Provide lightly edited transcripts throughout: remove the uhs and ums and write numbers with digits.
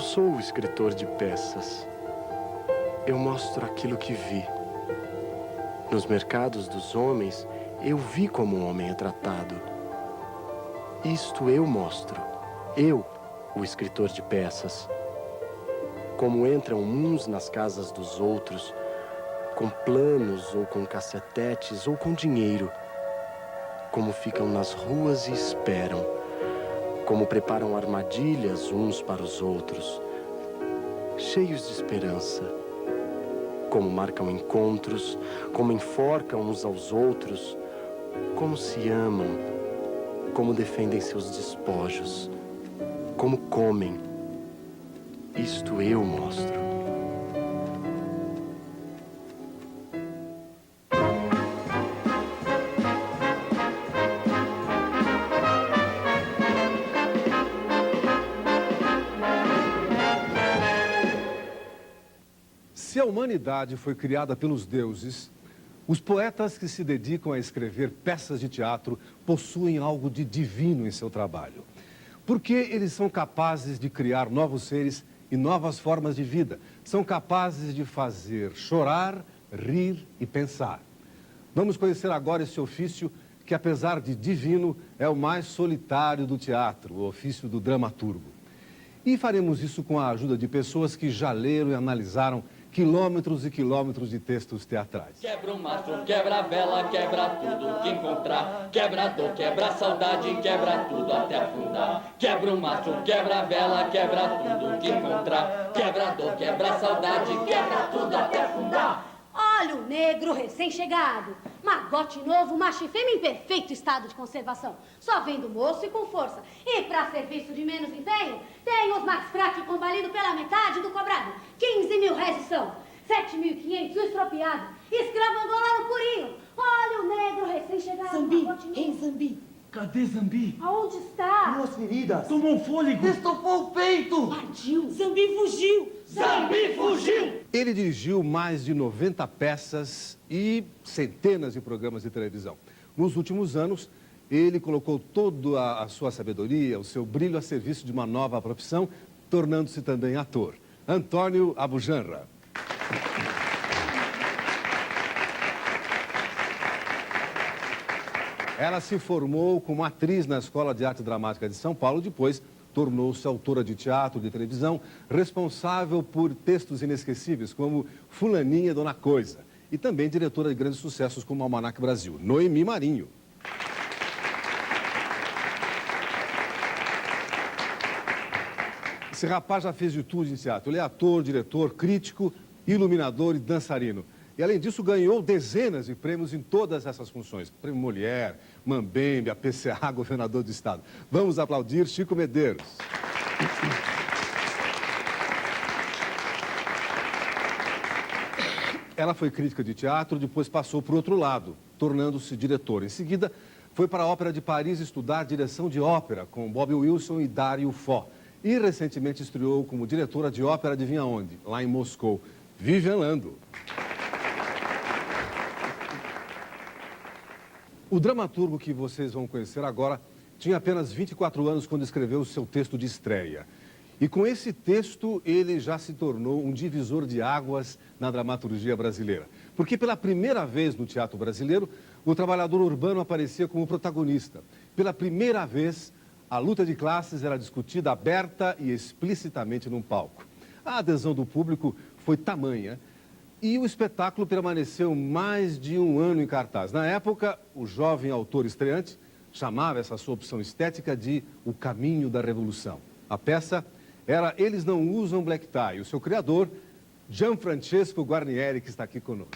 sou o escritor de peças. Eu mostro aquilo que vi. Nos mercados dos homens, eu vi como um homem é tratado. Isto eu mostro. Eu, o escritor de peças. Como entram uns nas casas dos outros, com planos ou com cacetetes ou com dinheiro. Como ficam nas ruas e esperam. Como preparam armadilhas uns para os outros, cheios de esperança. Como marcam encontros, como enforcam uns aos outros, como se amam, como defendem seus despojos, como comem. Isto eu mostro. Se a humanidade foi criada pelos deuses, os poetas que se dedicam a escrever peças de teatro possuem algo de divino em seu trabalho. Porque eles são capazes de criar novos seres e novas formas de vida. São capazes de fazer chorar, rir e pensar. Vamos conhecer agora esse ofício que, apesar de divino, é o mais solitário do teatro, o ofício do dramaturgo. E faremos isso com a ajuda de pessoas que já leram e analisaram quilômetros e quilômetros de textos teatrais. Quebra o maço, quebra a vela, quebra tudo que encontrar. Quebra a dor, quebra a saudade, quebra tudo até afundar. Quebra o maço, quebra a vela, quebra tudo que encontrar. Quebra a dor, quebra a saudade, quebra tudo até afundar. Olha o negro recém-chegado, magote novo, macho e fêmea em perfeito estado de conservação. Só vem do moço e com força. E para serviço de menos empenho, tem os mais fracos convalidos pela metade do cobrado. 15.000 são, 7.500 o estropiado, escravo angolano purinho. Olha o negro recém-chegado, Zambi, magote novo. ei Zambi. Cadê Zambi? Aonde está? Duas feridas. Tomou um fôlego. Estopou o peito. Partiu. Zambi fugiu. Zambi fugiu! Ele dirigiu mais de 90 peças e centenas de programas de televisão. Nos últimos anos, ele colocou toda a sua sabedoria, o seu brilho a serviço de uma nova profissão, tornando-se também ator. Antônio Abujanra. Ela se formou como atriz na Escola de Arte Dramática de São Paulo, depois tornou-se autora de teatro, de televisão, responsável por textos inesquecíveis como Fulaninha Dona Coisa, e também diretora de grandes sucessos como Almanac Brasil, Noemi Marinho. Esse rapaz já fez de tudo em teatro. Ele é ator, diretor, crítico, iluminador e dançarino. E, além disso, ganhou dezenas de prêmios em todas essas funções. Prêmio Molière, Mambembe, a PCA, governador do estado. Vamos aplaudir Chico Medeiros. Ela foi crítica de teatro, depois passou para o outro lado, tornando-se diretora. Em seguida, foi para a Ópera de Paris estudar direção de ópera com Bob Wilson e Dario Fo. E recentemente estreou como diretora de ópera, adivinha onde? Lá em Moscou. Vivian Lando. O dramaturgo que vocês vão conhecer agora tinha apenas 24 anos quando escreveu o seu texto de estreia. E com esse texto, ele já se tornou um divisor de águas na dramaturgia brasileira. Porque pela primeira vez no teatro brasileiro, o trabalhador urbano aparecia como protagonista. Pela primeira vez, a luta de classes era discutida aberta e explicitamente num palco. A adesão do público foi tamanha e o espetáculo permaneceu mais de um ano em cartaz. Na época, o jovem autor estreante chamava essa sua opção estética de O Caminho da Revolução. A peça era Eles Não Usam Black Tie. O seu criador, Gianfrancesco Guarnieri, que está aqui conosco.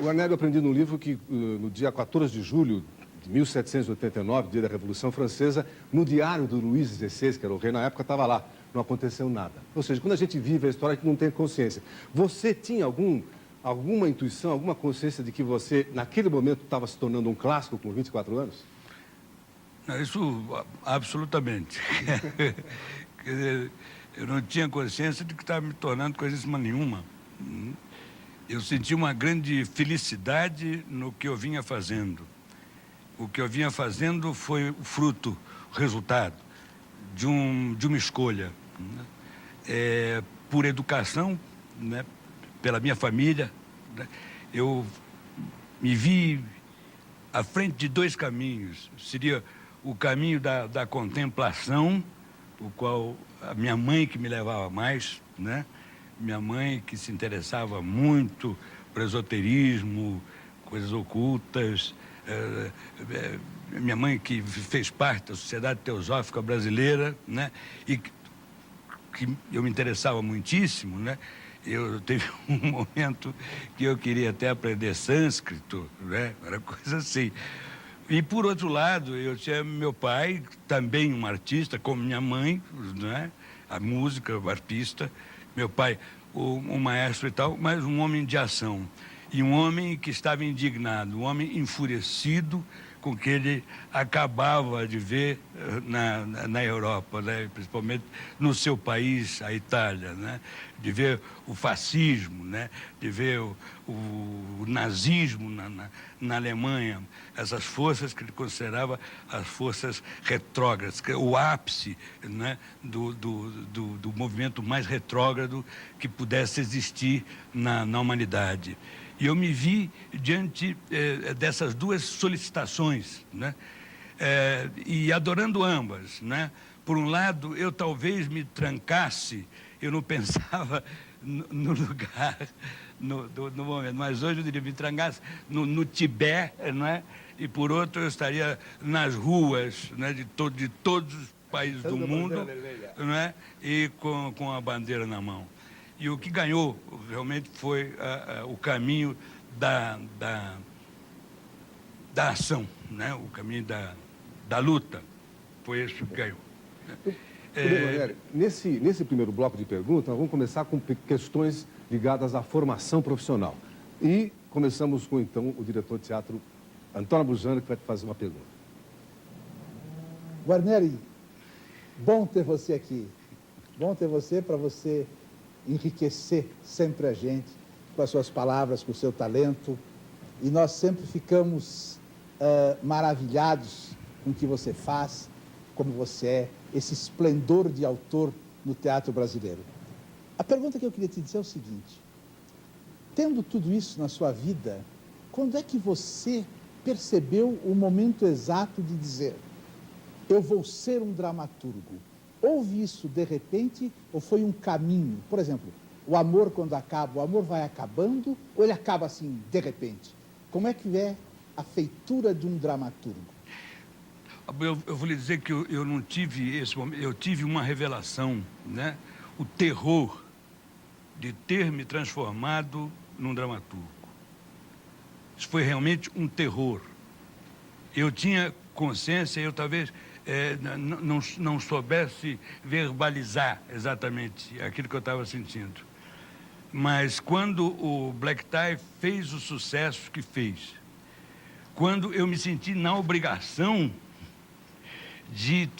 Guarnieri, eu aprendi num livro que no dia 14 de julho de 1789, dia da Revolução Francesa, no diário do Luís XVI, que era o rei na época, estava lá. Não aconteceu nada. Ou seja, quando a gente vive a história, a gente não tem consciência. Você tinha alguma intuição, alguma consciência de que você, naquele momento, estava se tornando um clássico com 24 anos? Não, isso, absolutamente. Quer dizer, eu não tinha consciência de que estava me tornando coisíssima nenhuma. eu senti uma grande felicidade no que eu vinha fazendo. O que eu vinha fazendo foi o fruto, o resultado de uma escolha, né? Por educação, né? Pela minha família, né? Eu me vi à frente de dois caminhos. Seria o caminho da contemplação, o qual a minha mãe que me levava mais, né? Minha mãe que se interessava muito por esoterismo, coisas ocultas. Minha mãe que fez parte da Sociedade Teosófica Brasileira, né? E que eu me interessava muitíssimo, né? Eu teve um momento que eu queria até aprender sânscrito, né? Era coisa assim. E, por outro lado, eu tinha meu pai, também um artista, como minha mãe, né? A música, o arpista. Meu pai, um maestro e tal, mas um homem de ação. E um homem que estava indignado, um homem enfurecido com o que ele acabava de ver na Europa, né? Principalmente no seu país, a Itália, né? De ver o fascismo, né? De ver o nazismo na Alemanha, essas forças que ele considerava as forças retrógradas, o ápice, né? do movimento mais retrógrado que pudesse existir na humanidade. E eu me vi diante dessas duas solicitações, né? E adorando ambas, né? Por um lado, eu talvez me trancasse, eu não pensava no lugar, no momento, mas hoje eu diria, me trancasse no Tibete, né? E por outro, eu estaria nas ruas, né? de todos os países do mundo, né? E com a bandeira na mão. E o que ganhou realmente foi o caminho da ação, né? O caminho da luta. Foi esse que ganhou. Nesse primeiro bloco de perguntas, nós vamos começar com questões ligadas à formação profissional. E começamos com, então, o diretor de teatro, Antônio Abujamra, que vai te fazer uma pergunta. Guarneri, bom ter você aqui. Bom ter você para você enriquecer sempre a gente com as suas palavras, com o seu talento. E nós sempre ficamos maravilhados com o que você faz, como você é, esse esplendor de autor no teatro brasileiro. A pergunta que eu queria te dizer é o seguinte: tendo tudo isso na sua vida, quando é que você percebeu o momento exato de dizer, eu vou ser um dramaturgo? Houve isso de repente ou foi um caminho? Por exemplo, o amor quando acaba, o amor vai acabando ou ele acaba assim, de repente? Como é que é a feitura de um dramaturgo? Eu vou lhe dizer que eu não tive esse momento, eu tive uma revelação, né? O terror de ter me transformado num dramaturgo. Isso foi realmente um terror. Eu tinha consciência, eu talvez não soubesse verbalizar exatamente aquilo que eu estava sentindo. Mas quando o Black Tie fez o sucesso que fez, quando eu me senti na obrigação de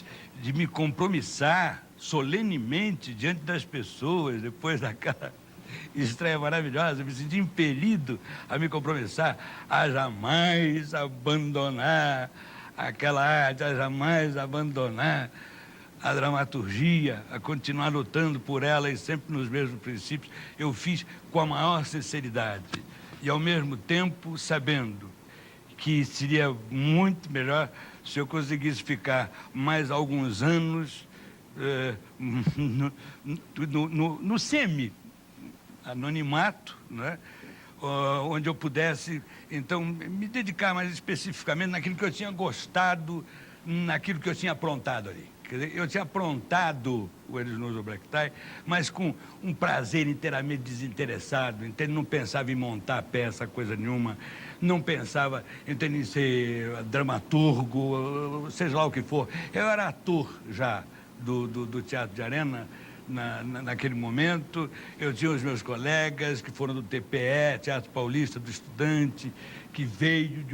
me compromissar solenemente diante das pessoas, depois daquela estreia maravilhosa, eu me senti impelido a me compromissar, a jamais abandonar aquela arte, a jamais abandonar a dramaturgia, a continuar lutando por ela e sempre nos mesmos princípios. Eu fiz com a maior sinceridade e, ao mesmo tempo, sabendo que seria muito melhor se eu conseguisse ficar mais alguns anos no semi-anonimato, né? Onde eu pudesse, então, me dedicar mais especificamente naquilo que eu tinha gostado, naquilo que eu tinha aprontado ali. Quer dizer, eu tinha aprontado o Eles Nos, o Black Tie, mas com um prazer inteiramente desinteressado, entende? Não pensava em montar peça, coisa nenhuma, não pensava em ser dramaturgo, seja lá o que for. Eu era ator já do Teatro de Arena, naquele momento. Eu tinha os meus colegas que foram do TPE, Teatro Paulista do Estudante, que veio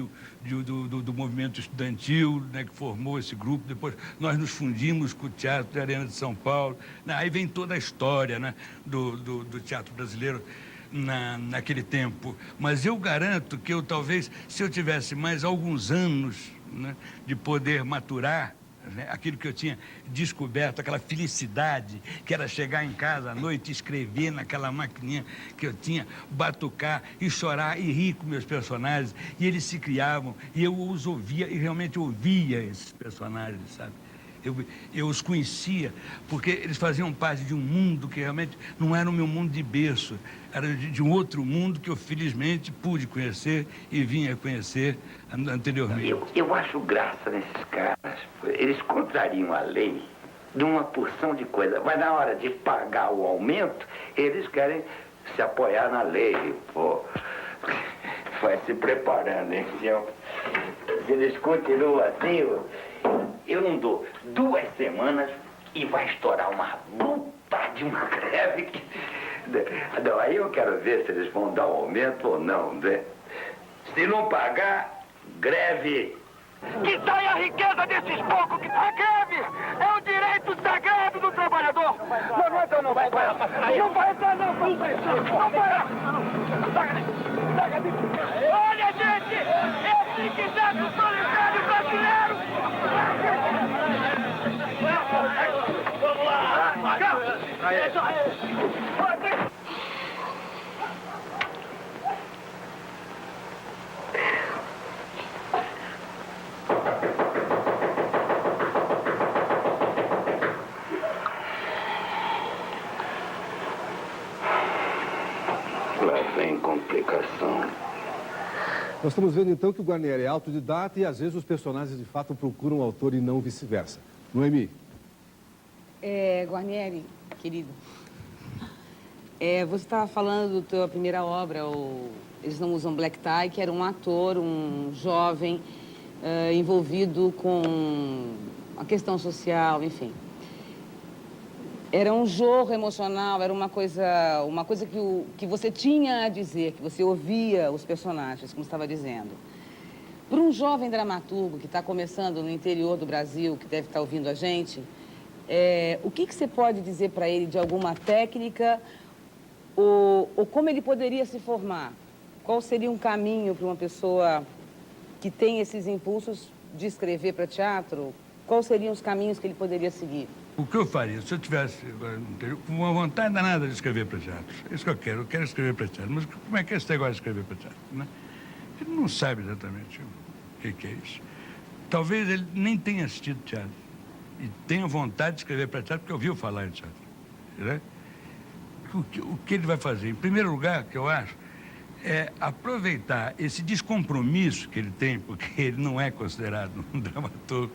do movimento estudantil, né, que formou esse grupo. Depois nós nos fundimos com o Teatro de Arena de São Paulo. Aí vem toda a história, né, do teatro brasileiro. naquele tempo, mas eu garanto que eu talvez, se eu tivesse mais alguns anos, né, de poder maturar, né, aquilo que eu tinha descoberto, aquela felicidade que era chegar em casa à noite e escrever naquela maquininha que eu tinha, batucar e chorar e rir com meus personagens, e eles se criavam, e eu os ouvia, e realmente ouvia esses personagens, sabe? Eu os conhecia, porque eles faziam parte de um mundo que realmente não era o meu mundo de berço, era de um outro mundo que eu, felizmente, pude conhecer e vinha conhecer anteriormente. Eu acho graça nesses caras. Eles contrariam a lei de uma porção de coisa, mas na hora de pagar o aumento, eles querem se apoiar na lei. Pô, vai se preparando, hein, senhor? Se eles continuam assim, eu não dou 2 semanas e vai estourar uma bruta de uma greve. Não, aí eu quero ver se eles vão dar um aumento ou não, né? Se não pagar, greve. Que saia a riqueza desses poucos que a greve é o direito sagrado do trabalhador. Não entra, não vai entrar. Não vai entrar, não. Não vai entrar. Olha, gente, esse sindicato solidário brasileiro. Vamos lá. Lá vem complicação. Nós estamos vendo, então, que o Guarnieri é autodidata e, às vezes, os personagens, de fato, procuram o autor e não vice-versa. Noemi? Guarnieri, querido, você estava falando da tua primeira obra, Eles Não Usam Black Tie, que era um ator, um jovem, envolvido com a questão social, enfim. Era um jorro emocional, era uma coisa que você tinha a dizer, que você ouvia os personagens, como estava dizendo. Para um jovem dramaturgo que está começando no interior do Brasil, que deve estar ouvindo a gente, o que você pode dizer para ele de alguma técnica ou como ele poderia se formar? Qual seria um caminho para uma pessoa que tem esses impulsos de escrever para teatro? Quais seriam os caminhos que ele poderia seguir? O que eu faria, se eu tivesse com uma vontade danada de escrever para teatro? É isso que eu quero escrever para teatro. Mas como é que é esse negócio de escrever para teatro, né? Ele não sabe exatamente o que é isso. Talvez ele nem tenha assistido teatro e tenha vontade de escrever para teatro porque ouviu falar em teatro, né? O que ele vai fazer? Em primeiro lugar, que eu acho, é aproveitar esse descompromisso que ele tem, porque ele não é considerado um dramaturgo,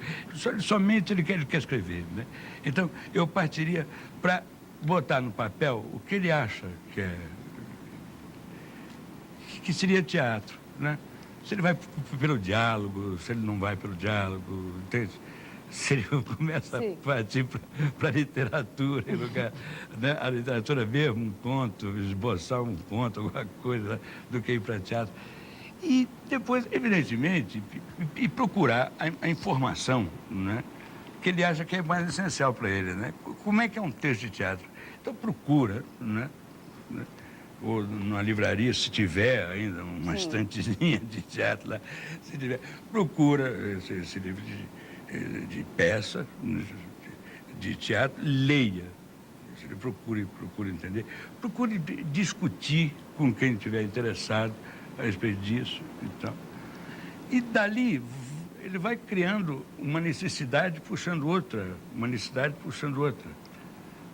somente ele quer escrever, né? Então, eu partiria para botar no papel o que ele acha que seria teatro, né? Se ele vai pelo diálogo, se ele não vai pelo diálogo, entende? Se ele começa a partir para a literatura, né? A literatura mesmo, um conto, esboçar um conto, alguma coisa, né? Do que ir para teatro. E depois, evidentemente, e procurar a informação, né? Que ele acha que é mais essencial para ele, né? Como é que é um texto de teatro? Então procura, né? Ou numa livraria, se tiver ainda uma estantezinha de teatro lá, se tiver, procura esse livro de peça, de teatro, leia. Procure entender. Procure discutir com quem estiver interessado a respeito disso e tal. E dali ele vai criando uma necessidade puxando outra,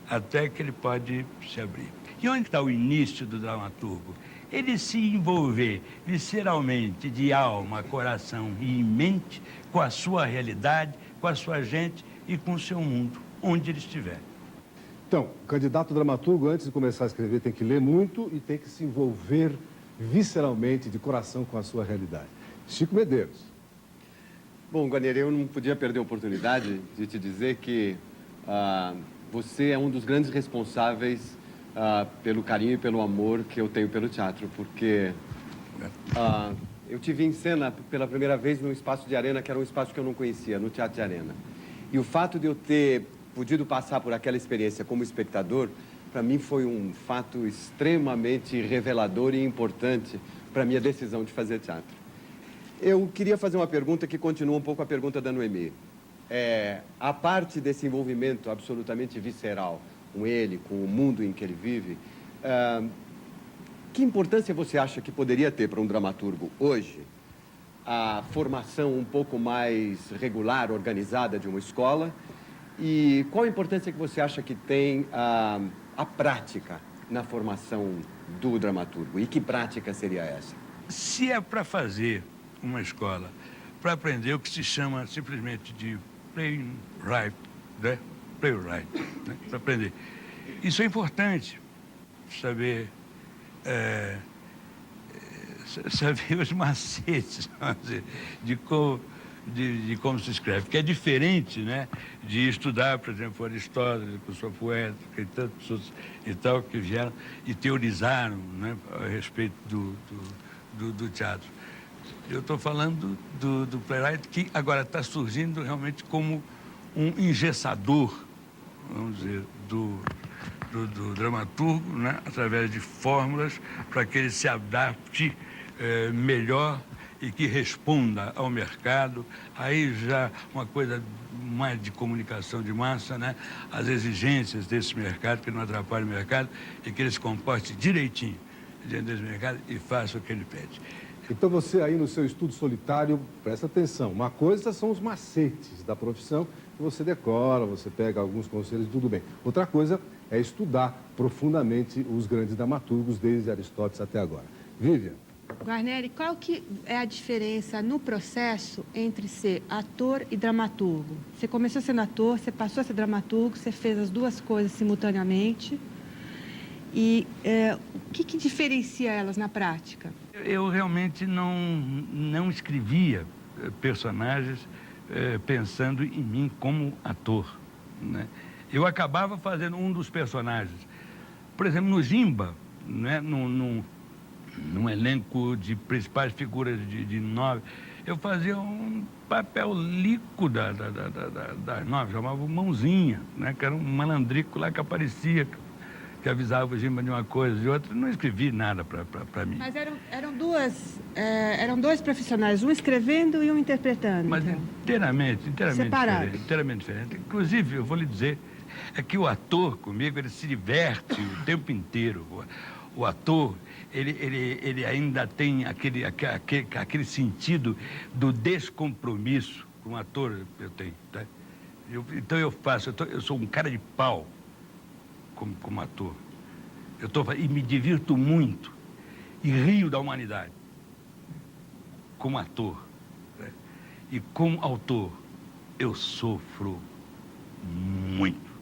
até que ele pode se abrir. E onde está o início do dramaturgo? Ele se envolver visceralmente, de alma, coração e mente, com a sua realidade, com a sua gente e com o seu mundo, onde ele estiver. Então, o candidato dramaturgo, antes de começar a escrever, tem que ler muito e tem que se envolver visceralmente, de coração, com a sua realidade. Chico Medeiros. Bom, Guarnieri, eu não podia perder a oportunidade de te dizer que você é um dos grandes responsáveis pelo carinho e pelo amor que eu tenho pelo teatro, porque eu te vi em cena pela primeira vez num espaço de arena, que era um espaço que eu não conhecia, no Teatro de Arena. E o fato de eu ter podido passar por aquela experiência como espectador para mim foi um fato extremamente revelador e importante para a minha decisão de fazer teatro. Eu queria fazer uma pergunta que continua um pouco a pergunta da Noemi. A parte desse envolvimento absolutamente visceral com ele, com o mundo em que ele vive, que importância você acha que poderia ter para um dramaturgo hoje a formação um pouco mais regular, organizada de uma escola? E qual a importância que você acha que tem a prática na formação do dramaturgo? E que prática seria essa? Se é para fazer uma escola, para aprender o que se chama simplesmente de playwright, né? Playwright, né? Para aprender. Isso é importante, saber, saber os macetes, vamos dizer, de como se escreve, que é diferente, né, de estudar, por exemplo, Aristóteles, com sua poética e tantas pessoas e tal, que vieram e teorizaram, né, a respeito do teatro. Eu estou falando do playwright, que agora está surgindo realmente como um engessador, vamos dizer, do dramaturgo, né, através de fórmulas para que ele se adapte melhor e que responda ao mercado. Aí já uma coisa mais de comunicação de massa, né? As exigências desse mercado, que não atrapalhe o mercado, e que ele se comporte direitinho diante desse mercado e faça o que ele pede. Então você aí no seu estudo solitário, presta atenção. Uma coisa são os macetes da profissão, que você decora, você pega alguns conselhos e tudo bem. Outra coisa é estudar profundamente os grandes dramaturgos, desde Aristóteles até agora. Vivian? Guarneri, qual que é a diferença no processo entre ser ator e dramaturgo? Você começou sendo ator, você passou a ser dramaturgo, você fez as duas coisas simultaneamente. E o que diferencia elas na prática? Eu realmente não escrevia personagens pensando em mim como ator, né? Eu acabava fazendo um dos personagens. Por exemplo, no Jimba, né, num elenco de principais figuras de 9, eu fazia um papel lico das 9, chamava Mãozinha, né, que era um malandrico lá que aparecia, que avisava o Jimba de uma coisa, de outra. Não escrevi nada para mim. Mas eram dois profissionais, um escrevendo e um interpretando. Mas então. inteiramente Separado. diferente, inteiramente diferente. Inclusive, eu vou lhe dizer, é que o ator comigo, ele se diverte o tempo inteiro. O ator, ele ainda tem aquele sentido do descompromisso que um ator eu tenho, tá? Então eu sou um cara de pau como ator. E me divirto muito e rio da humanidade como ator, né? E como autor eu sofro muito.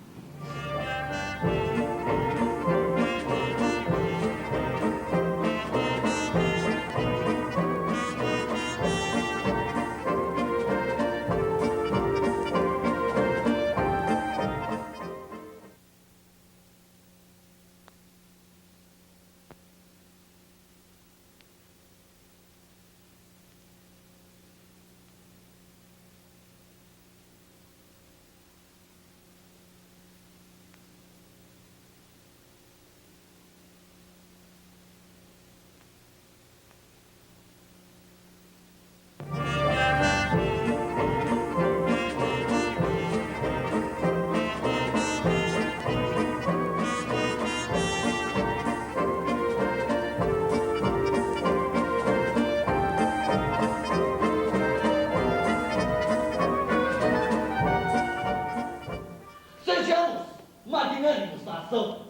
Sejamos magnânimos na ação,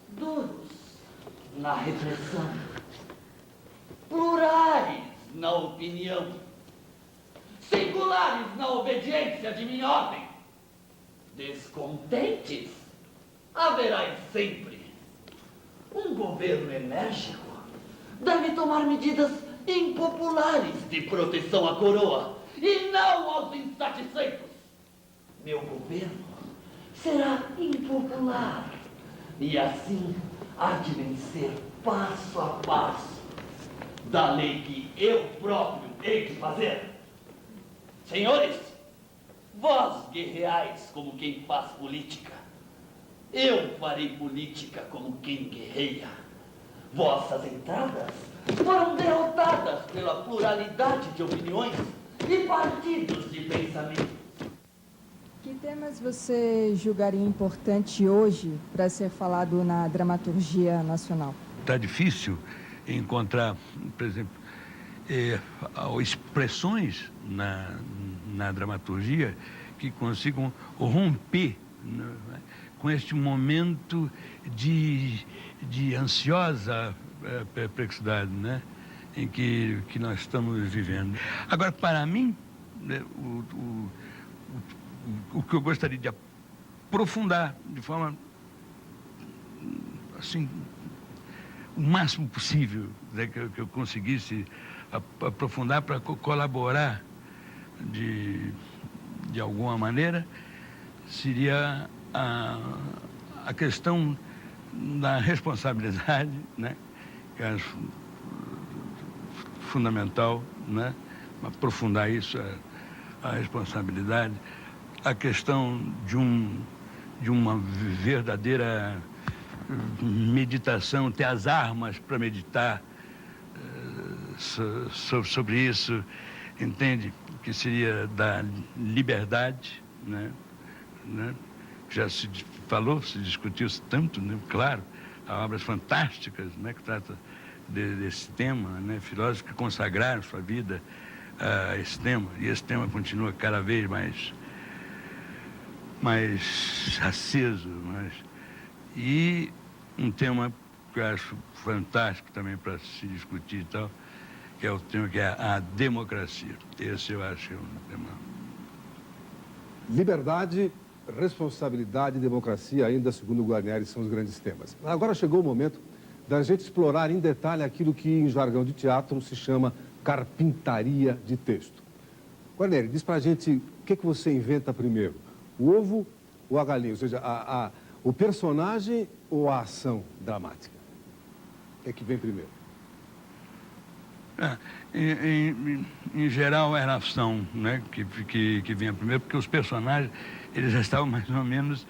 duros na repressão, plurais na opinião, singulares na obediência de minha ordem, descontentes haverá sempre. Um governo enérgico deve tomar medidas impopulares de proteção à coroa e não aos insatisfeitos. Meu governo será impopular e assim há de vencer passo a passo da lei que eu próprio hei de fazer. Senhores, vós guerreais como quem faz política, Eu farei política como quem guerreia. Vossas entradas foram derrotadas pela pluralidade de opiniões e partidos de pensamento. Que temas você julgaria importante hoje para ser falado na dramaturgia nacional? Está difícil encontrar, por exemplo, expressões na dramaturgia que consigam romper, né, com este momento de ansiosa perplexidade, né, em que nós estamos vivendo. Agora, para mim, né, o que eu gostaria de aprofundar de forma, assim, o máximo possível, né, que eu conseguisse aprofundar para colaborar de alguma maneira, seria a questão da responsabilidade, né, que eu acho fundamental, né, aprofundar isso, a responsabilidade, a questão de uma verdadeira meditação, ter as armas para meditar sobre isso, entende? Que seria da liberdade, né? Já se falou, se discutiu-se tanto, né? Claro, há obras fantásticas, né, que tratam desse tema, né? Filósofos que consagraram sua vida a esse tema, e esse tema continua cada vez mais aceso, e um tema que eu acho fantástico também para se discutir e tal, que é o tema que é a democracia. Esse eu acho que é um tema. Liberdade, responsabilidade e democracia, ainda segundo o Guarneri, são os grandes temas. Agora chegou o momento da gente explorar em detalhe aquilo que em jargão de teatro se chama carpintaria de texto. Guarneri, diz pra gente o que você inventa primeiro, o ovo ou a galinha? Ou seja, o personagem ou a ação dramática? O que vem primeiro? Em geral, era a ação, né, que vinha primeiro, porque os personagens, eles já estavam mais ou menos,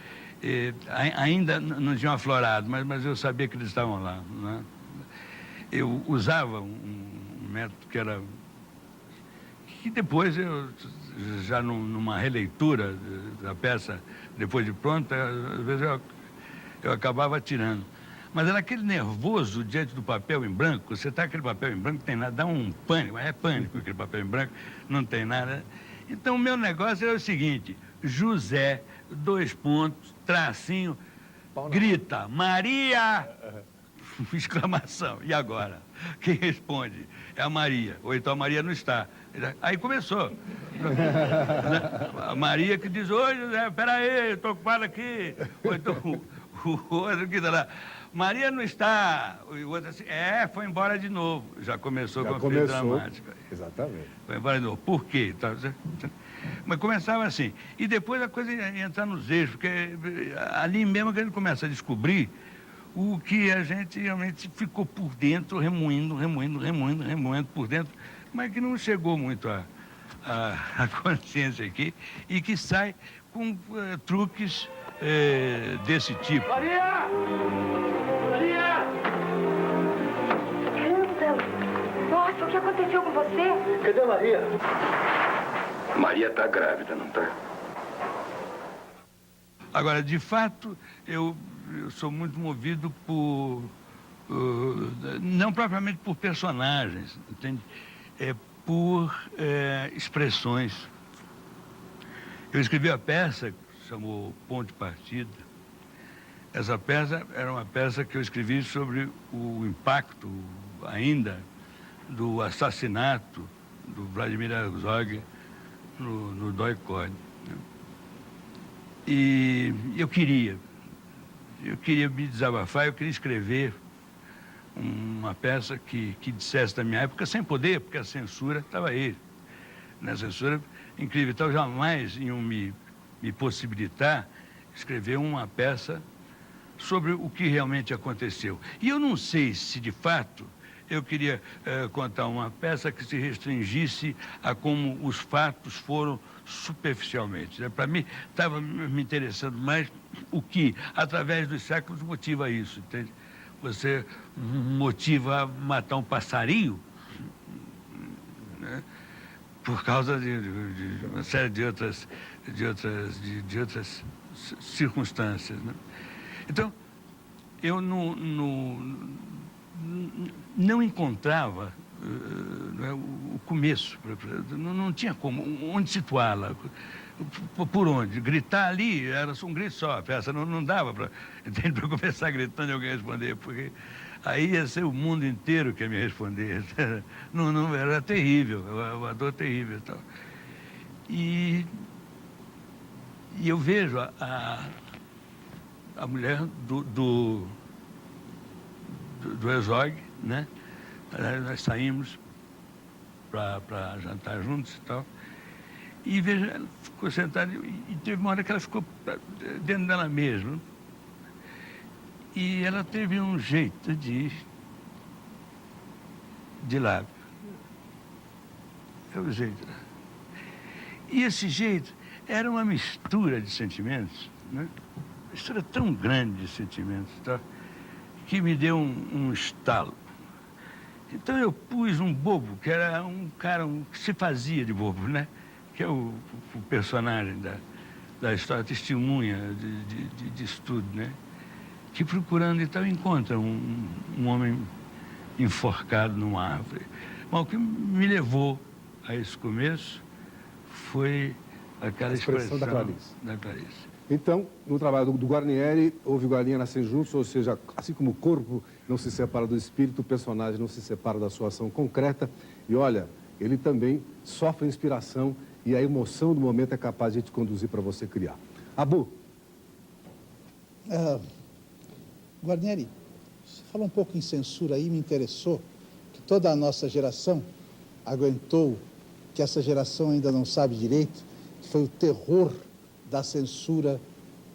ainda não tinham aflorado, mas eu sabia que eles estavam lá, né? Eu usava um método que depois eu, já numa releitura da peça, depois de pronta, às vezes eu acabava tirando. Mas era aquele nervoso diante do papel em branco. Você está aquele papel em branco, não tem nada, dá um pânico, é pânico aquele papel em branco, não tem nada. Então o meu negócio era o seguinte: José, 2 pontos, tracinho, grita, Maria! Exclamação. E agora? Quem responde? É a Maria. Ou então a Maria não está. Aí começou. A Maria que diz, oi José, peraí, eu estou ocupado aqui. Ou então o outro que está lá, Maria não está. O outro assim, foi embora de novo. Já começou com a conflito dramático. Exatamente. Foi embora de novo. Por quê? Mas começava assim. E depois a coisa ia entrar nos eixos, porque ali mesmo que a gente começa a descobrir o que a gente realmente ficou por dentro, remoendo por dentro, mas que não chegou muito à consciência aqui, e que sai com truques desse tipo. Maria! Maria! Nossa, o que aconteceu com você? Cadê a Maria? Maria está grávida, não está? Agora, de fato, eu sou muito movido por... não propriamente por personagens, entende? Por expressões. Eu escrevi a peça que chamou Ponto de Partida. Essa peça era uma peça que eu escrevi sobre o impacto ainda do assassinato do Vladimir Herzog no DOI-CODE. E eu queria me desabafar, eu queria escrever uma peça que dissesse da minha época, sem poder, porque a censura estava aí. Na censura, incrível, então jamais iam me possibilitar escrever uma peça sobre o que realmente aconteceu. E eu não sei se, de fato, eu queria contar uma peça que se restringisse a como os fatos foram superficialmente. Para mim, estava me interessando mais o que, através dos séculos, motiva isso, entende? Você motiva a matar um passarinho, né? Por causa de uma série de outras circunstâncias, né? Então, eu não encontrava o começo, não tinha como, onde situá-la, por onde. Gritar ali era só um grito só, a peça não dava para começar gritando e alguém responder, porque aí ia ser o mundo inteiro que ia me responder. Não, era terrível, uma dor terrível e tal. E eu vejo a mulher do Herzog, né? Nós saímos para jantar juntos e tal. E vejo, ela ficou sentada e teve uma hora que ela ficou dentro dela mesma. E ela teve um jeito de lábio. É o jeito. E esse jeito era uma mistura de sentimentos, né? Uma mistura tão grande de sentimentos, tá? Que me deu um estalo. Então eu pus um bobo, que era um cara que se fazia de bobo, né? Que é o personagem da história, testemunha disso tudo, né? Que procurando, então, encontra um homem enforcado numa árvore. Mas o que me levou a esse começo foi aquela expressão da Clarice. Então, no trabalho do Guarnieri, houve e Galinha nascer juntos, ou seja, assim como o corpo não se separa do espírito, o personagem não se separa da sua ação concreta. E olha, ele também sofre inspiração e a emoção do momento é capaz de te conduzir para você criar. Abu. Guarnieri, você falou um pouco em censura aí, me interessou que toda a nossa geração aguentou, que essa geração ainda não sabe direito, que foi o terror da censura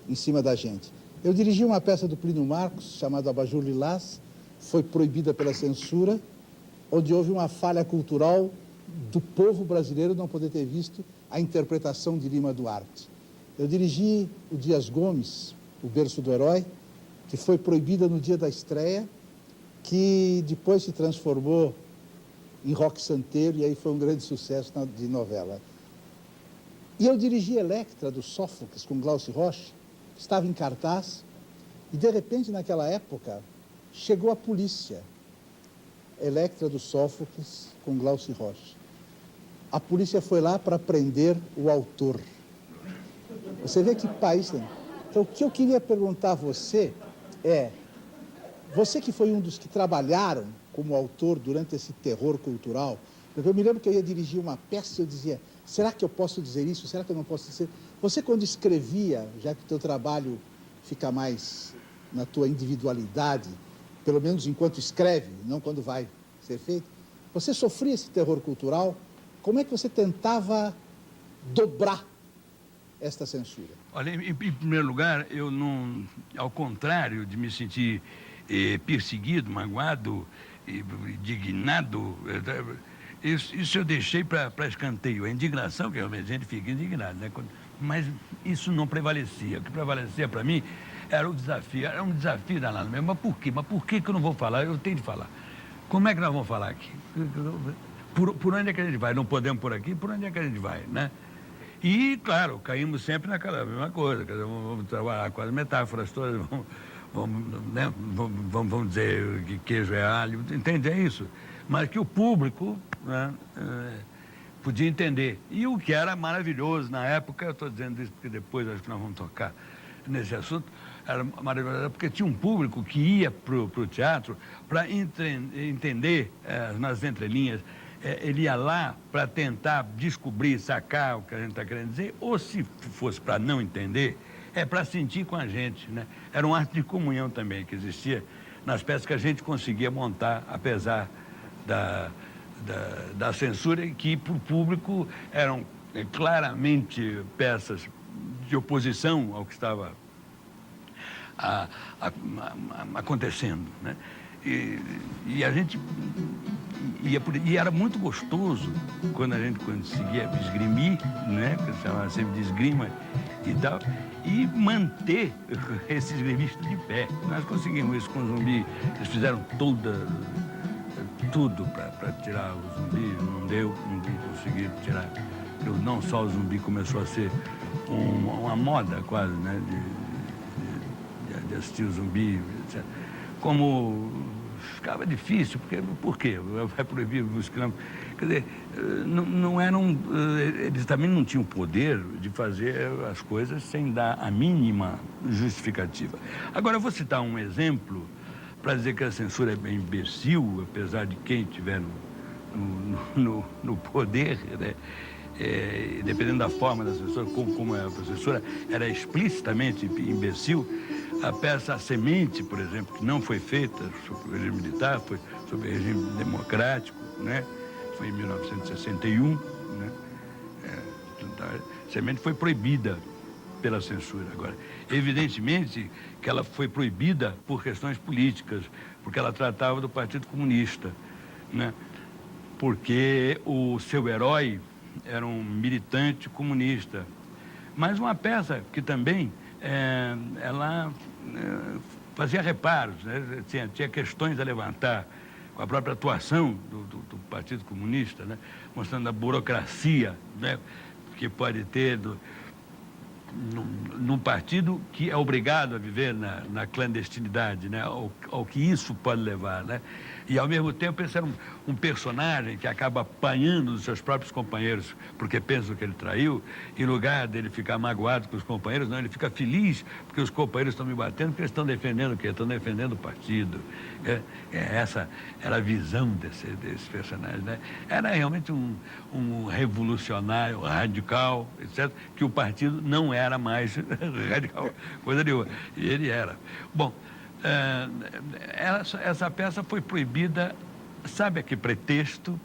em cima da gente. Eu dirigi uma peça do Plínio Marcos, chamada Abajur Lilás, foi proibida pela censura, onde houve uma falha cultural do povo brasileiro não poder ter visto a interpretação de Lima Duarte. Eu dirigi o Dias Gomes, O Berço do Herói, que foi proibida no dia da estreia, que depois se transformou em Roque Santeiro, e aí foi um grande sucesso de novela. E eu dirigi Electra, do Sófocles, com Glaucio Rocha, que estava em cartaz, e de repente, naquela época, chegou a polícia. Electra, do Sófocles, com Glaucio Rocha. A polícia foi lá para prender o autor. Você vê que país tem. Então, o que eu queria perguntar a você é, você que foi um dos que trabalharam como autor durante esse terror cultural, porque eu me lembro que eu ia dirigir uma peça e eu dizia, será que eu posso dizer isso? Será que eu não posso dizer? Você, quando escrevia, já que o teu trabalho fica mais na tua individualidade, pelo menos enquanto escreve, não quando vai ser feito, você sofria esse terror cultural? Como é que você tentava dobrar esta censura? Olha, em primeiro lugar, eu não, ao contrário de me sentir perseguido, magoado, indignado, isso eu deixei para escanteio. A indignação, que realmente a gente fica indignado, né? Mas isso não prevalecia. O que prevalecia para mim era o desafio, era um desafio danado mesmo. Mas por quê? Mas por que eu não vou falar? Eu tenho de falar. Como é que nós vamos falar aqui? Por onde é que a gente vai? Não podemos por aqui, por onde é que a gente vai, né? E, claro, caímos sempre naquela mesma coisa, quer dizer, vamos trabalhar com as metáforas todas, vamos dizer que queijo é alho, entende? É isso. Mas que o público, né, podia entender. E o que era maravilhoso na época, eu estou dizendo isso porque depois acho que nós vamos tocar nesse assunto, era maravilhoso porque tinha um público que ia para o teatro para entender nas entrelinhas. Ele ia lá para tentar descobrir, sacar o que a gente está querendo dizer, ou se fosse para não entender, para sentir com a gente, né? Era um ato de comunhão também que existia nas peças que a gente conseguia montar, apesar da censura, que para o público eram claramente peças de oposição ao que estava acontecendo, né? E a gente e era muito gostoso quando a gente conseguia esgrimir, né? Que se chamava sempre de esgrima, e tal, e manter esses gremistas de pé. Nós conseguimos isso com o Zumbi, eles fizeram tudo para tirar o Zumbi, não deu, não conseguiram tirar. Não só o Zumbi começou a ser uma moda quase, né, de assistir o Zumbi, etc. Como ficava difícil, por quê? Vai proibir os quilômetros. Quer dizer, eles também não tinham poder de fazer as coisas sem dar a mínima justificativa. Agora, eu vou citar um exemplo para dizer que a censura é bem imbecil, apesar de quem estiver no poder, né? Dependendo da forma da censura, como a censura era explicitamente imbecil, a peça A Semente, por exemplo, que não foi feita sob o regime militar, foi sob o regime democrático, né? Foi em 1961, né? A Semente foi proibida pela censura. Agora, evidentemente que ela foi proibida por questões políticas, porque ela tratava do Partido Comunista, né? Porque o seu herói era um militante comunista. Mas uma peça que também ela fazia reparos, né? Tinha questões a levantar com a própria atuação do Partido Comunista, né? Mostrando a burocracia, né? Que pode ter num partido que é obrigado a viver na clandestinidade, né? Ao que isso pode levar, né? E, ao mesmo tempo, esse era um personagem que acaba apanhando dos seus próprios companheiros porque pensa que ele traiu. Em lugar dele ficar magoado com os companheiros, não, ele fica feliz porque os companheiros estão me batendo, porque eles estão defendendo o quê? Estão defendendo o partido. Essa era a visão desse personagem, né? Era realmente um revolucionário, radical, etc., que o partido não era mais radical, coisa nenhuma. E ele era. Bom, essa peça foi proibida, sabe a que pretexto?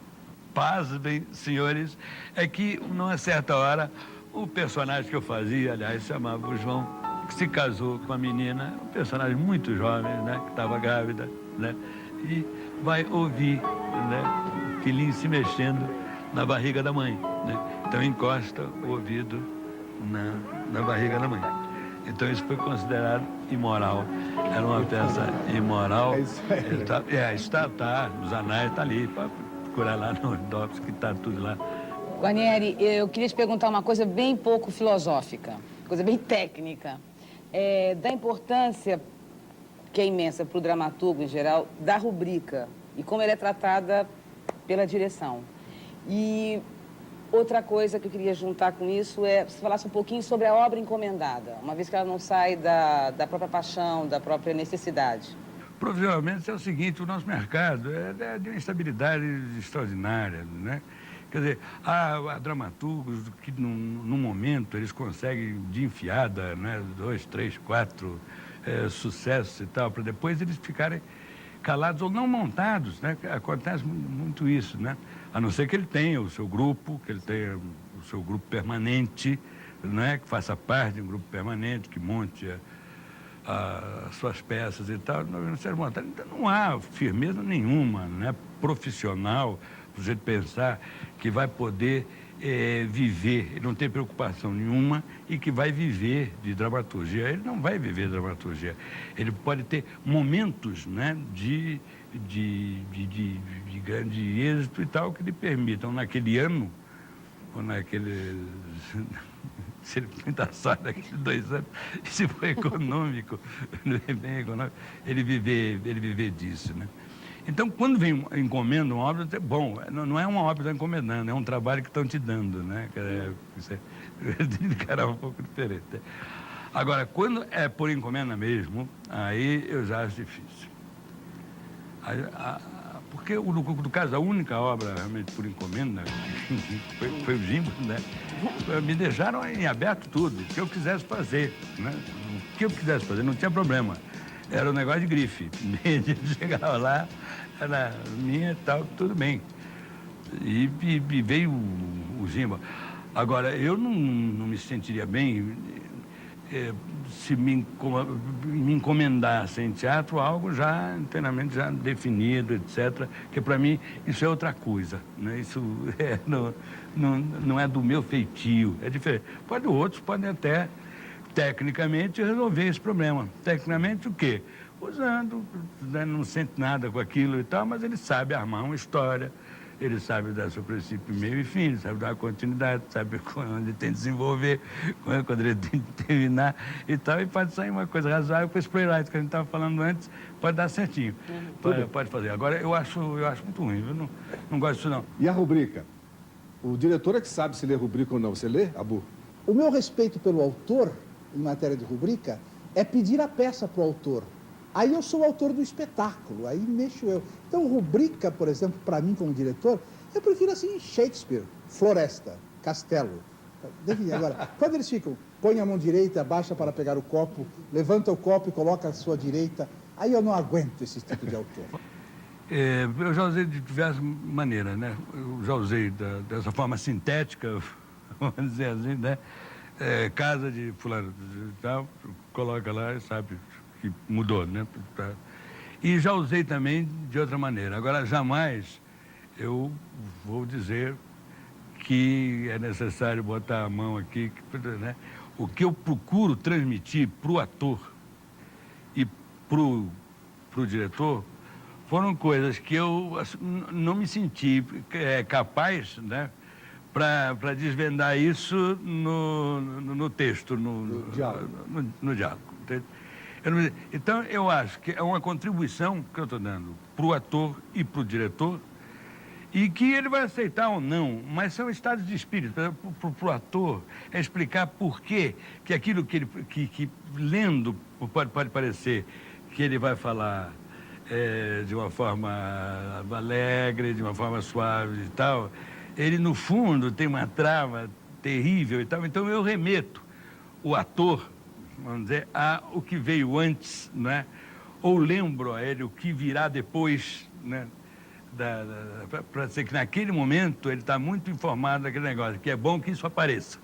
Pasmem, senhores, é que, numa certa hora, o personagem que eu fazia, aliás, chamava o João, que se casou com uma menina, um personagem muito jovem, né, que estava grávida, né, e vai ouvir, né, o filhinho se mexendo na barriga da mãe, né, então encosta o ouvido na barriga da mãe. Então isso foi considerado imoral. Era uma peça imoral. É isso aí. Isso está, nos anais está ali, para procurar lá no DOPS, que está tudo lá. Guarnieri, eu queria te perguntar uma coisa bem pouco filosófica, coisa bem técnica. Da importância, que é imensa para o dramaturgo em geral, da rubrica e como ela é tratada pela direção. E outra coisa que eu queria juntar com isso é que você falasse um pouquinho sobre a obra encomendada, uma vez que ela não sai da própria paixão, da própria necessidade. Provavelmente é o seguinte, o nosso mercado é de uma estabilidade extraordinária, né? Quer dizer, há dramaturgos que, num momento, eles conseguem de enfiada, né, 2, 3, 4 sucessos e tal, para depois eles ficarem calados ou não montados, né? Acontece muito isso, né? A não ser que ele tenha o seu grupo, que ele tenha o seu grupo permanente, né? Que faça parte de um grupo permanente, que monte as suas peças e tal. Então, não há firmeza nenhuma, né? Profissional, para você pensar que vai poder viver, ele não tem preocupação nenhuma e que vai viver de dramaturgia. Ele não vai viver de dramaturgia. Ele pode ter momentos, né, de grande êxito e tal, que lhe permitam, naquele ano, ou naquele... se ele for muita sorte, naqueles 2 anos, se for econômico, bem econômico, ele viver disso, né? Então, quando vem encomenda uma obra, é bom, não é uma obra que está encomendando, é um trabalho que estão te dando, né? Isso é um pouco diferente. Agora, quando é por encomenda mesmo, aí eu já acho difícil. Porque, no caso, a única obra realmente por encomenda foi o Jimbo, né? Me deixaram em aberto tudo, o que eu quisesse fazer, né? O que eu quisesse fazer, não tinha problema. Era um negócio de grife. Chegava lá, era minha e tal, tudo bem. E veio o Jimbo. Agora, eu não me sentiria bem se me encomendassem em teatro algo já inteiramente já definido, etc. Que para mim isso é outra coisa, né? Isso não é do meu feitio, é diferente. Outros podem até tecnicamente, resolver esse problema. Tecnicamente, o quê? Usando, né, não sente nada com aquilo e tal, mas ele sabe armar uma história, ele sabe dar seu princípio, meio e fim, ele sabe dar continuidade, sabe quando ele tem que desenvolver, quando ele tem que terminar e tal, e pode sair uma coisa razoável com esse playwright que a gente estava falando antes, pode dar certinho, pode fazer. Agora, eu acho muito ruim, eu não gosto disso não. E a rubrica? O diretor é que sabe se lê rubrica ou não. Você lê, Abu? O meu respeito pelo autor, em matéria de rubrica, é pedir a peça para o autor. Aí eu sou o autor do espetáculo, aí mexo eu. Então, rubrica, por exemplo, para mim como diretor, eu prefiro assim Shakespeare, floresta, castelo. Agora, quando eles ficam, põe a mão direita, abaixa para pegar o copo, levanta o copo e coloca a sua direita, aí eu não aguento esse tipo de autor. Eu já usei de diversas maneiras, né? Eu já usei dessa forma sintética, vamos dizer assim, né? Casa de fulano e tal, coloca lá e sabe que mudou, né? E já usei também de outra maneira. Agora, jamais eu vou dizer que é necessário botar a mão aqui, né? O que eu procuro transmitir para o ator e para o diretor foram coisas que eu não me senti capaz, né, para desvendar isso no texto, no diálogo. No diálogo. Então, eu acho que é uma contribuição que eu estou dando para o ator e para o diretor, e que ele vai aceitar ou não, mas são estados de espírito. Para o ator é explicar por que aquilo que lendo pode parecer que ele vai falar de uma forma alegre, de uma forma suave e tal, ele no fundo tem uma trava terrível e tal. Então eu remeto o ator, vamos dizer, a o que veio antes, né? Ou lembro a ele o que virá depois, né? Para dizer que naquele momento ele está muito informado daquele negócio, que é bom que isso apareça.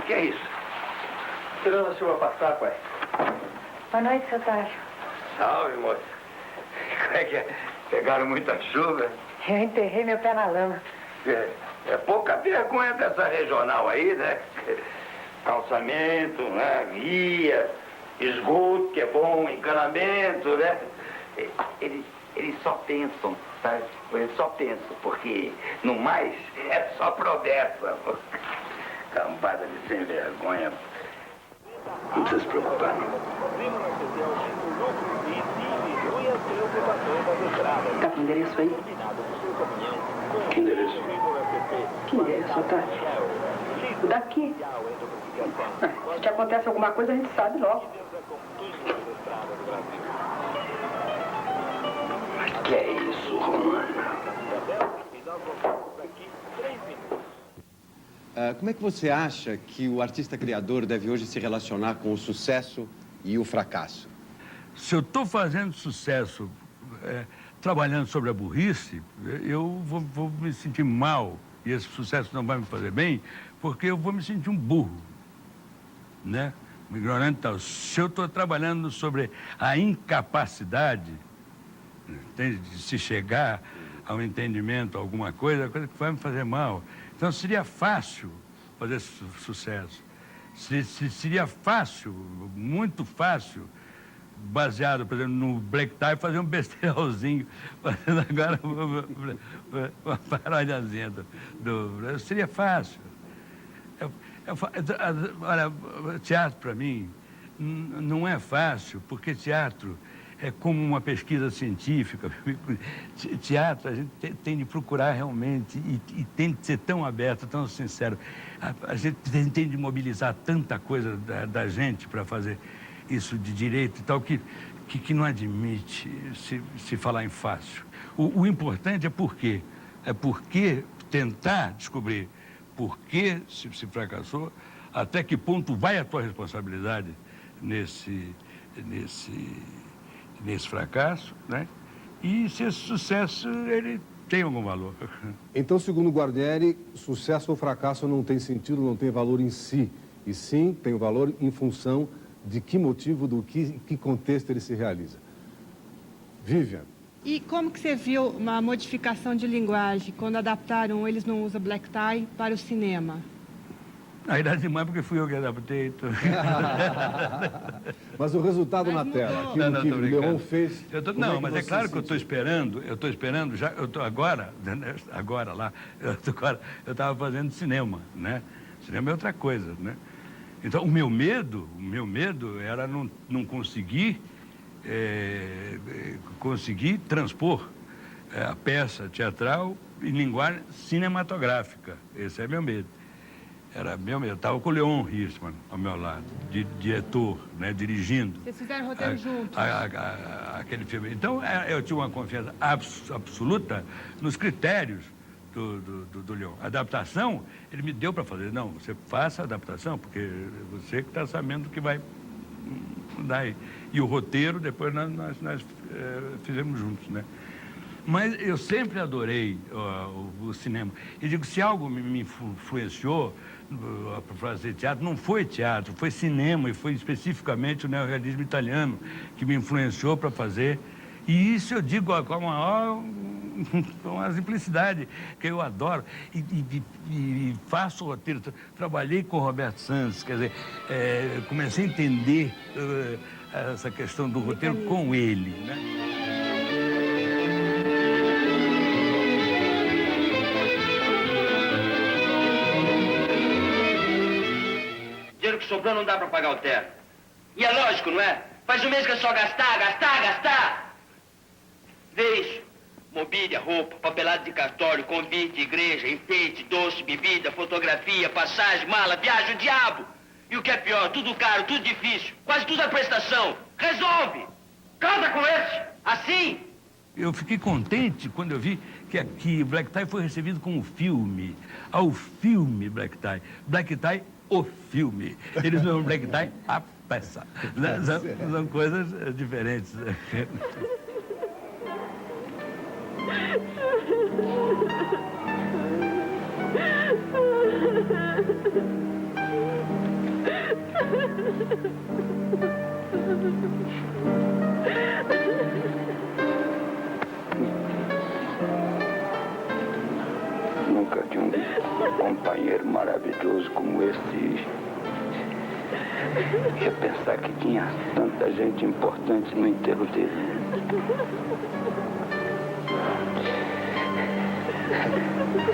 que é isso? Tirando a chuva passar, pai. Boa noite, seu Tássio. Salve, moça. Como é que é? Pegaram muita chuva? Eu enterrei meu pé na lama. É pouca vergonha dessa regional aí, né? Calçamento, né? Guia, esgoto, que é bom, encanamento, né? Eles só pensam, sabe? Eles só pensam, porque no mais é só promessa. Cambada de sem vergonha. Não precisa se preocupar, não. Tá com o endereço aí? Que endereço? Que endereço, Otávio? Daqui. Se te acontece alguma coisa, a gente sabe logo. Que é isso, Romana? Como é que você acha que o artista criador deve hoje se relacionar com o sucesso e o fracasso? Se eu estou fazendo sucesso, trabalhando sobre a burrice, eu vou me sentir mal, e esse sucesso não vai me fazer bem, porque eu vou me sentir um burro, né? Um ignorante e tal. Se eu estou trabalhando sobre a incapacidade, entende, de se chegar ao entendimento, alguma coisa que vai me fazer mal. Então, seria fácil fazer sucesso. Seria fácil, muito fácil, baseado, por exemplo, no Black Tie, fazer um besterolzinho, fazendo agora uma paródiazinha do... Seria fácil. Olha, teatro, para mim, não é fácil, porque teatro é como uma pesquisa científica. Teatro, a gente tem de procurar realmente e tem de ser tão aberto, tão sincero. A gente tem de mobilizar tanta coisa da gente para fazer isso de direito e tal, que não admite se falar em fácil. O importante é por quê. É porque tentar descobrir por que se fracassou, até que ponto vai a tua responsabilidade nesse fracasso, né? E se esse sucesso, ele tem algum valor. Então, segundo Guarnieri, sucesso ou fracasso não tem sentido, não tem valor em si, e sim tem o valor em função de que motivo, que contexto ele se realiza. Vivian. E como que você viu uma modificação de linguagem quando adaptaram Eles Não Usam Black Tie para o cinema? A idade demais porque fui eu que adaptei. Então... Mas o resultado na tela, aquilo que o Leon fez... Não, mas é claro que eu estou esperando, já, eu estou agora lá, eu estava fazendo cinema, né? Cinema é outra coisa, né? Então, o meu medo era não conseguir transpor a peça teatral em linguagem cinematográfica. Esse é meu medo. Era meu medo. Eu estava com o Leon Hirschman ao meu lado, diretor, né, dirigindo. Vocês fizeram roteiro juntos? Aquele filme. Então, eu tinha uma confiança absoluta nos critérios do Leon. A adaptação, ele me deu para fazer. Não, você faça a adaptação, porque você que está sabendo o que vai dar aí. E o roteiro, depois nós fizemos juntos, né? Mas eu sempre adorei o cinema. E digo, se algo me influenciou para fazer teatro, não foi teatro, foi cinema, e foi especificamente o neorrealismo italiano que me influenciou para fazer. E isso eu digo com a maior simplicidade, que eu adoro. E faço roteiro. Trabalhei com o Roberto Santos, quer dizer, comecei a entender essa questão do roteiro com ele, né? Dinheiro que sobrou não dá para pagar o terno. E é lógico, não é? Faz um mês que é só gastar. Vê isso. Mobília, roupa, papelado de cartório, convite, igreja, enfeite, doce, bebida, fotografia, passagem, mala, viagem, o diabo. E o que é pior, tudo caro, tudo difícil. Quase tudo é prestação. Resolve! Casa com esse! Assim! Eu fiquei contente quando eu vi que Black Tie foi recebido como filme. Ao filme Black Tie. Black Tie, o filme. Eles não Black Tie, a peça. São coisas diferentes. Nunca vi um companheiro maravilhoso como esse. Ia pensar que tinha tanta gente importante no enterro dele.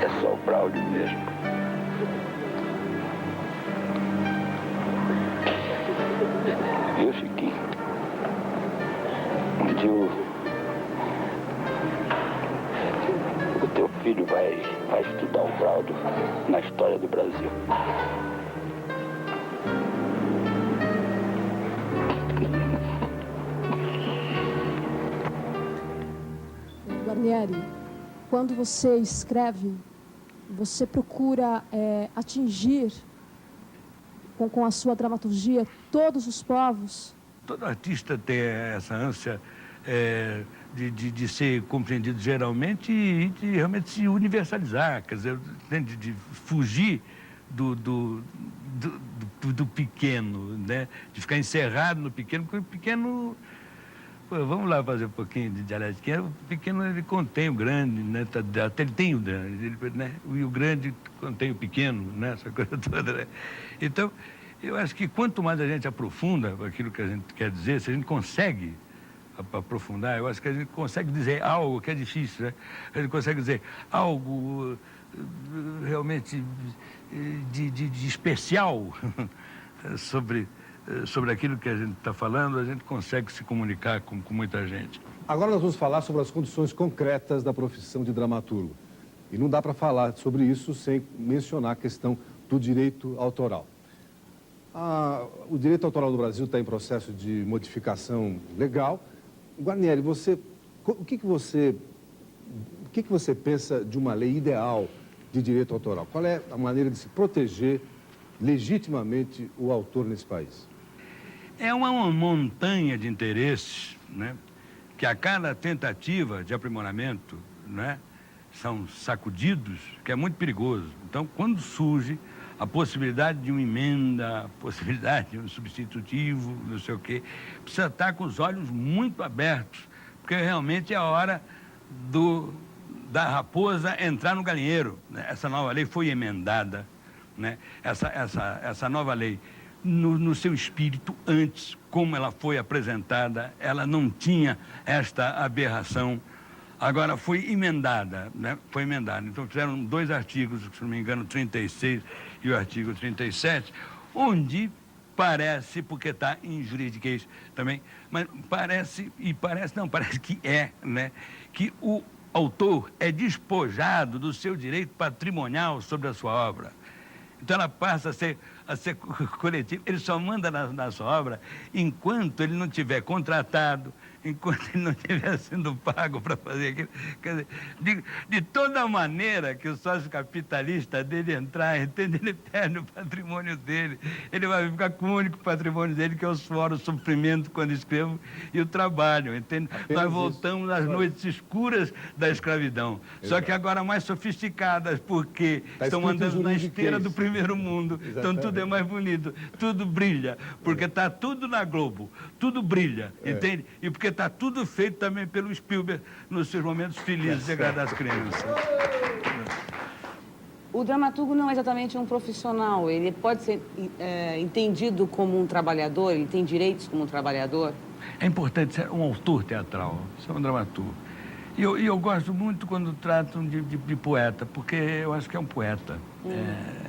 É só o Braulio mesmo. Viu, Chiquinho? Um dia o teu filho vai estudar o Braulio na história do Brasil. Guarnieri, quando você escreve, você procura atingir com a sua dramaturgia todos os povos? Todo artista tem essa ânsia de ser compreendido geralmente e de realmente se universalizar, quer dizer, de fugir do pequeno, né? De ficar encerrado no pequeno, porque o pequeno... Pô, vamos lá fazer um pouquinho de dialética. O pequeno, ele contém o grande, né? Até ele tem o grande, né? E o grande contém o pequeno, né? Essa coisa toda, né? Então, Eu acho que quanto mais a gente aprofunda aquilo que a gente quer dizer, se a gente consegue aprofundar, eu acho que a gente consegue dizer algo que é difícil, né? A gente consegue dizer algo realmente de especial sobre aquilo que a gente está falando, a gente consegue se comunicar com muita gente. Agora nós vamos falar sobre as condições concretas da profissão de dramaturgo. E não dá para falar sobre isso sem mencionar a questão do direito autoral. O direito autoral do Brasil está em processo de modificação legal. Guarnieri, o que você pensa de uma lei ideal de direito autoral? Qual é a maneira de se proteger legitimamente o autor nesse país? É uma montanha de interesses, né, que a cada tentativa de aprimoramento, né, são sacudidos, que é muito perigoso. Então, quando surge a possibilidade de uma emenda, a possibilidade de um substitutivo, não sei o quê, precisa estar com os olhos muito abertos, porque realmente é a hora da raposa entrar no galinheiro, né? Essa nova lei foi emendada, né? Essa nova lei, no seu espírito, antes, como ela foi apresentada, ela não tinha esta aberração. Agora foi emendada, né? Foi emendada. Então fizeram 2 artigos, se não me engano, 36 e o artigo 37, onde parece, porque está em juridiquês também, mas parece que né? Que o autor é despojado do seu direito patrimonial sobre a sua obra. Então ela passa a ser coletiva. Ele só manda na sua obra enquanto ele não tiver contratado, enquanto ele não estiver sendo pago para fazer aquilo. Quer dizer, de toda maneira que o sócio capitalista dele entrar, entende, ele perde o patrimônio dele. Ele vai ficar com o único patrimônio dele, que é o suor, o sofrimento quando escrevo e o trabalho, entende? Nós voltamos às noites escuras da escravidão. Exato. Só que agora mais sofisticadas, porque estão andando na esteira do primeiro mundo. Exatamente. Então tudo é mais bonito, tudo brilha, porque está tudo na Globo, tudo brilha, entende? E porque está tudo feito também pelo Spielberg nos seus momentos felizes de agradar as crianças. O dramaturgo não é exatamente um profissional, ele pode ser entendido como um trabalhador, ele tem direitos como um trabalhador. É importante ser um autor teatral, ser um dramaturgo. E eu gosto muito quando tratam de poeta, porque eu acho que é um poeta.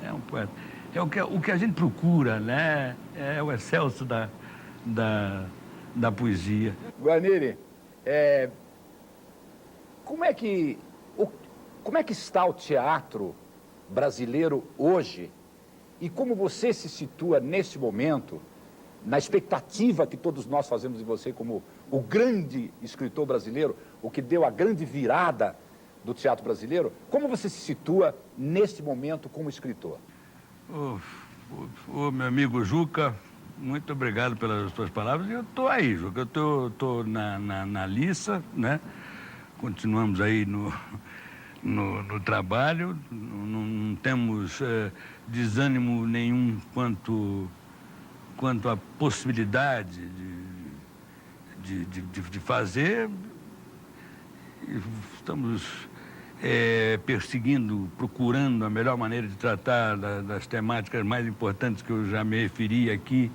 É um poeta. É o que a gente procura, né? É o excelso da poesia. Guarnieri, como é que está o teatro brasileiro hoje e como você se situa nesse momento, na expectativa que todos nós fazemos de você como o grande escritor brasileiro, o que deu a grande virada do teatro brasileiro, como você se situa nesse momento como escritor? Meu amigo Juca, muito obrigado pelas suas palavras. Eu estou aí, Juca, eu estou na liça, né? Continuamos aí no trabalho, não temos desânimo nenhum quanto à possibilidade de fazer. Estamos perseguindo, procurando a melhor maneira de tratar das temáticas mais importantes que eu já me referi aqui,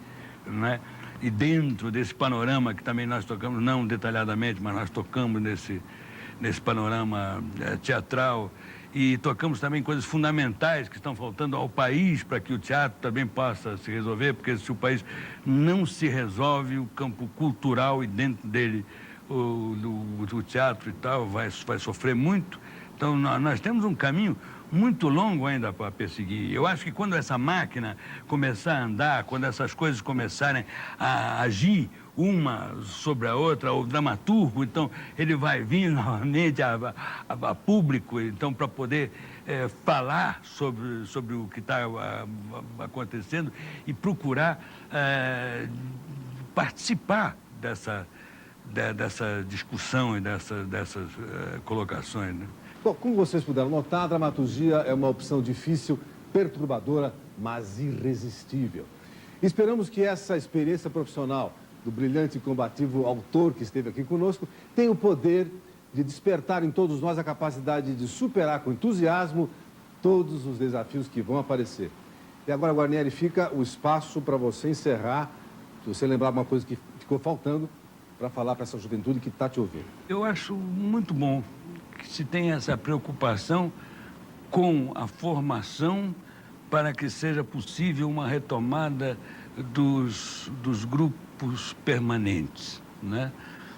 né? E dentro desse panorama que também nós tocamos, não detalhadamente, mas nós tocamos nesse panorama teatral, e tocamos também coisas fundamentais que estão faltando ao país para que o teatro também possa se resolver, porque se o país não se resolve, o campo cultural e dentro dele o teatro e tal vai sofrer muito. Então nós temos um caminho muito longo ainda para perseguir. Eu acho que quando essa máquina começar a andar, quando essas coisas começarem a agir uma sobre a outra, o dramaturgo, então, ele vai vir novamente a público, então, para poder falar sobre o que está acontecendo e procurar participar dessa discussão e dessas colocações, né? Bom, como vocês puderam notar, a dramaturgia é uma opção difícil, perturbadora, mas irresistível. Esperamos que essa experiência profissional do brilhante e combativo autor que esteve aqui conosco tenha o poder de despertar em todos nós a capacidade de superar com entusiasmo todos os desafios que vão aparecer. E agora, Guarnieri, fica o espaço para você encerrar, se você lembrar uma coisa que ficou faltando, para falar para essa juventude que está te ouvindo. Eu acho muito bom que se tenha essa preocupação com a formação para que seja possível uma retomada dos grupos permanentes, né?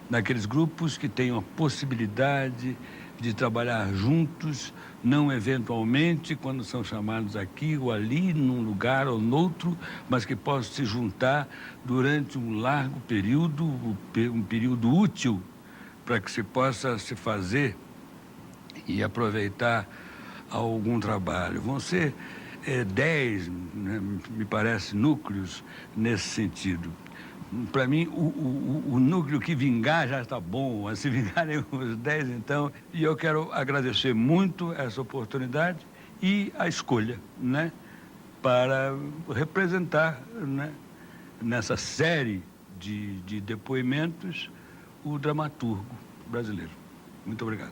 Daqueles grupos que tenham a possibilidade de trabalhar juntos, não eventualmente quando são chamados aqui ou ali, num lugar ou noutro, mas que possam se juntar durante um largo período, um período útil para que se possa se fazer e aproveitar algum trabalho. Vão ser 10, né, me parece, núcleos nesse sentido. Para mim, o núcleo que vingar já está bom, mas se vingarem os 10, então. E eu quero agradecer muito essa oportunidade e a escolha, né, para representar, né, nessa série de depoimentos, o dramaturgo brasileiro. Muito obrigado.